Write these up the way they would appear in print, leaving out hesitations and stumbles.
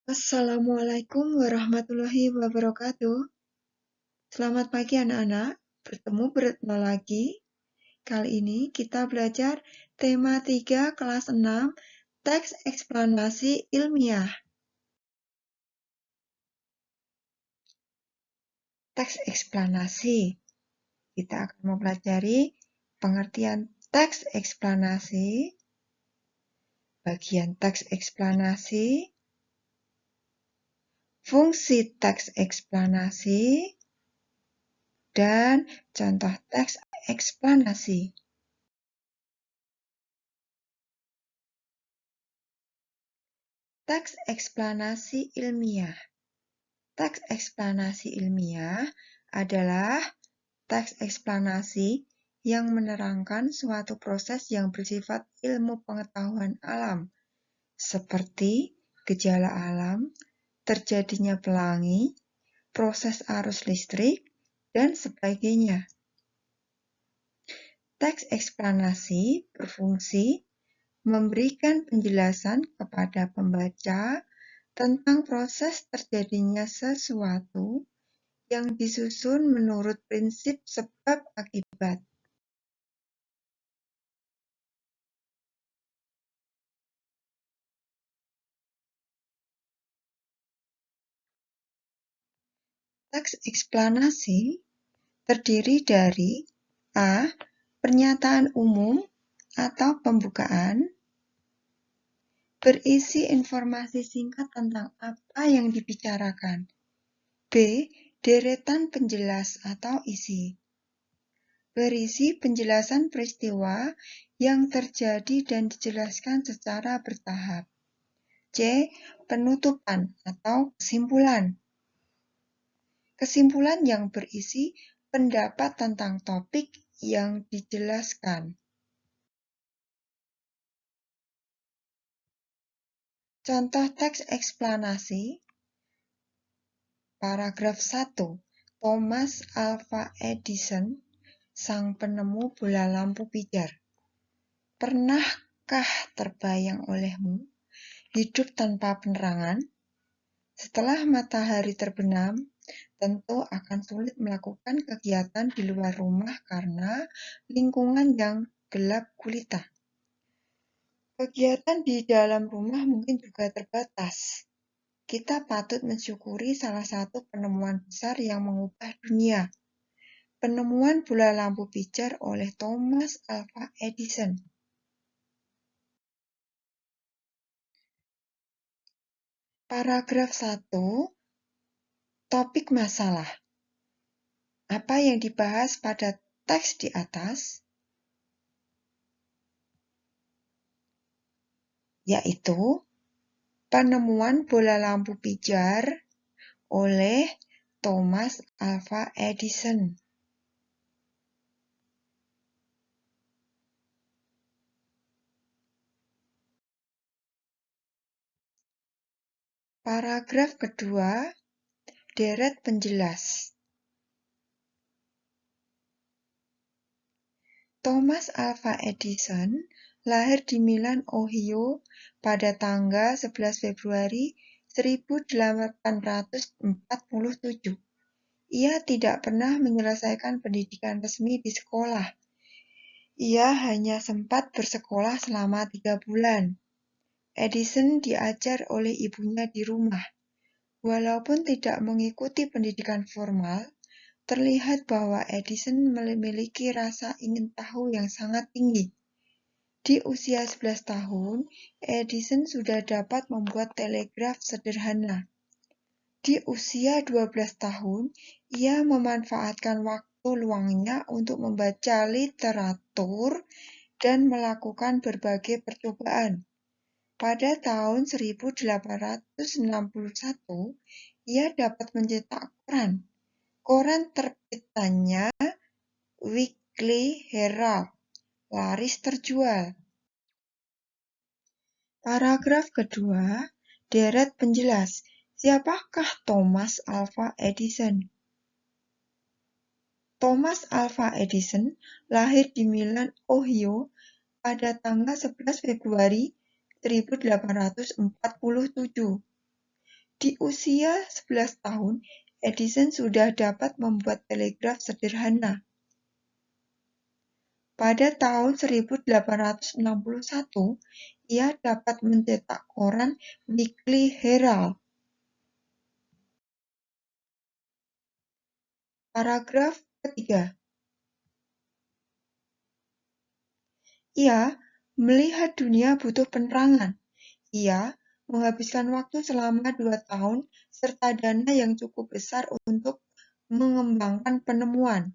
Assalamualaikum warahmatullahi wabarakatuh. Selamat pagi anak-anak, bertemu lagi. Kali ini kita belajar tema 3 kelas 6, teks eksplanasi ilmiah. Teks eksplanasi. Kita akan mempelajari pengertian teks eksplanasi, bagian teks eksplanasi, fungsi teks eksplanasi, dan contoh teks eksplanasi. Teks eksplanasi ilmiah. Teks eksplanasi ilmiah adalah teks eksplanasi yang menerangkan suatu proses yang bersifat ilmu pengetahuan alam, seperti gejala alam, terjadinya pelangi, proses arus listrik, dan sebagainya. Teks eksplanasi berfungsi memberikan penjelasan kepada pembaca tentang proses terjadinya sesuatu yang disusun menurut prinsip sebab akibat. Teks eksplanasi terdiri dari A. Pernyataan umum atau pembukaan, berisi informasi singkat tentang apa yang dibicarakan. B. Deretan penjelas atau isi, berisi penjelasan peristiwa yang terjadi dan dijelaskan secara bertahap. C. Penutupan atau kesimpulan. Kesimpulan yang berisi pendapat tentang topik yang dijelaskan. Contoh teks eksplanasi. Paragraf 1. Thomas Alva Edison, sang penemu bola lampu pijar. Pernahkah terbayang olehmu hidup tanpa penerangan? Setelah matahari terbenam, tentu akan sulit melakukan kegiatan di luar rumah karena lingkungan yang gelap gulita. Kegiatan di dalam rumah mungkin juga terbatas. Kita patut mensyukuri salah satu penemuan besar yang mengubah dunia, penemuan bola lampu pijar oleh Thomas Alva Edison. Paragraf 1. Topik masalah. Apa yang dibahas pada teks di atas? Yaitu penemuan bola lampu pijar oleh Thomas Alva Edison. Paragraf kedua, deret penjelas. Thomas Alva Edison lahir di Milan, Ohio pada tanggal 11 Februari 1847. Ia tidak pernah menyelesaikan pendidikan resmi di sekolah. Ia hanya sempat bersekolah selama 3 bulan. Edison diajar oleh ibunya di rumah. Walaupun tidak mengikuti pendidikan formal, terlihat bahwa Edison memiliki rasa ingin tahu yang sangat tinggi. Di usia 11 tahun, Edison sudah dapat membuat telegraf sederhana. Di usia 12 tahun, ia memanfaatkan waktu luangnya untuk membaca literatur dan melakukan berbagai percobaan. Pada tahun 1861, ia dapat mencetak koran. Koran terbitannya Weekly Herald, laris terjual. Paragraf kedua, deret penjelas. Siapakah Thomas Alva Edison? Thomas Alva Edison lahir di Milan, Ohio pada tanggal 11 Februari 1847. Di usia 11 tahun, Edison sudah dapat membuat telegraf sederhana. Pada tahun 1861, ia dapat mencetak koran Weekly Herald. Paragraf ketiga. Ia melihat dunia butuh penerangan. Ia menghabiskan waktu selama 2 tahun serta dana yang cukup besar untuk mengembangkan penemuan.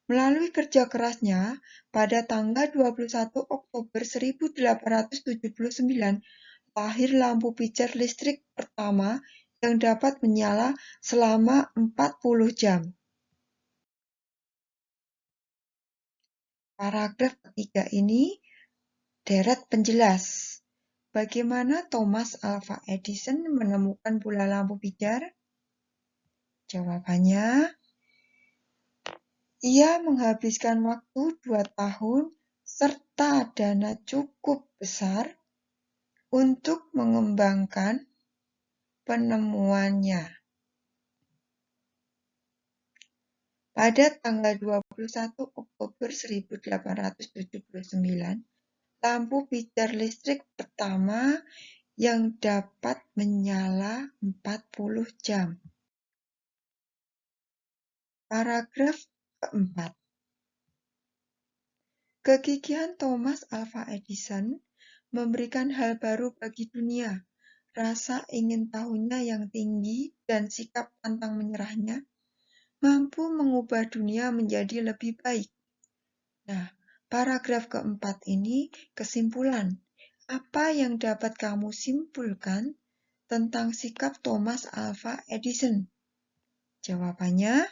Melalui kerja kerasnya, pada tanggal 21 Oktober 1879, lahir lampu pijar listrik pertama yang dapat menyala selama 40 jam. Paragraf ketiga ini deret penjelas. Bagaimana Thomas Alva Edison menemukan bola lampu pijar? Jawabannya, ia menghabiskan waktu 2 tahun serta dana cukup besar untuk mengembangkan penemuannya. Pada tanggal 21 Oktober 1879, lampu pijar listrik pertama yang dapat menyala 40 jam. Paragraf keempat. Kegigihan Thomas Alva Edison memberikan hal baru bagi dunia. Rasa ingin tahunya yang tinggi dan sikap pantang menyerahnya mampu mengubah dunia menjadi lebih baik. Nah, paragraf keempat ini kesimpulan. Apa yang dapat kamu simpulkan tentang sikap Thomas Alva Edison? Jawabannya,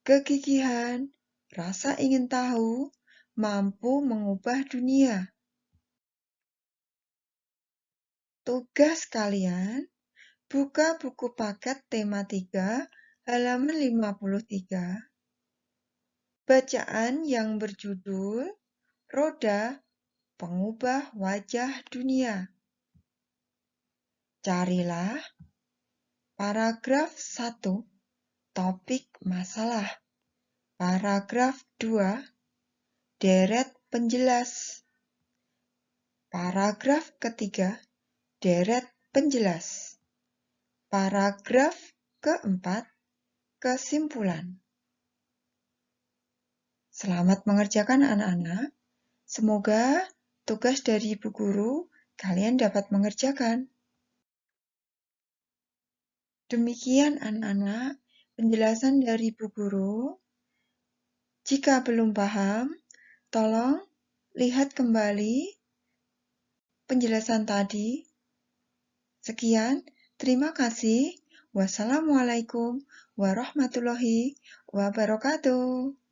kegigihan, rasa ingin tahu, mampu mengubah dunia. Tugas kalian, buka buku paket tema 3, halaman 53. Bacaan yang berjudul Roda Pengubah Wajah Dunia. Carilah paragraf 1, topik masalah. Paragraf 2, deret penjelas. Paragraf ketiga, deret penjelas. Paragraf keempat, kesimpulan. Selamat mengerjakan anak-anak. Semoga tugas dari Ibu Guru kalian dapat mengerjakan. Demikian anak-anak penjelasan dari Ibu Guru. Jika belum paham, tolong lihat kembali penjelasan tadi. Sekian, terima kasih. Wassalamualaikum warahmatullahi wabarakatuh.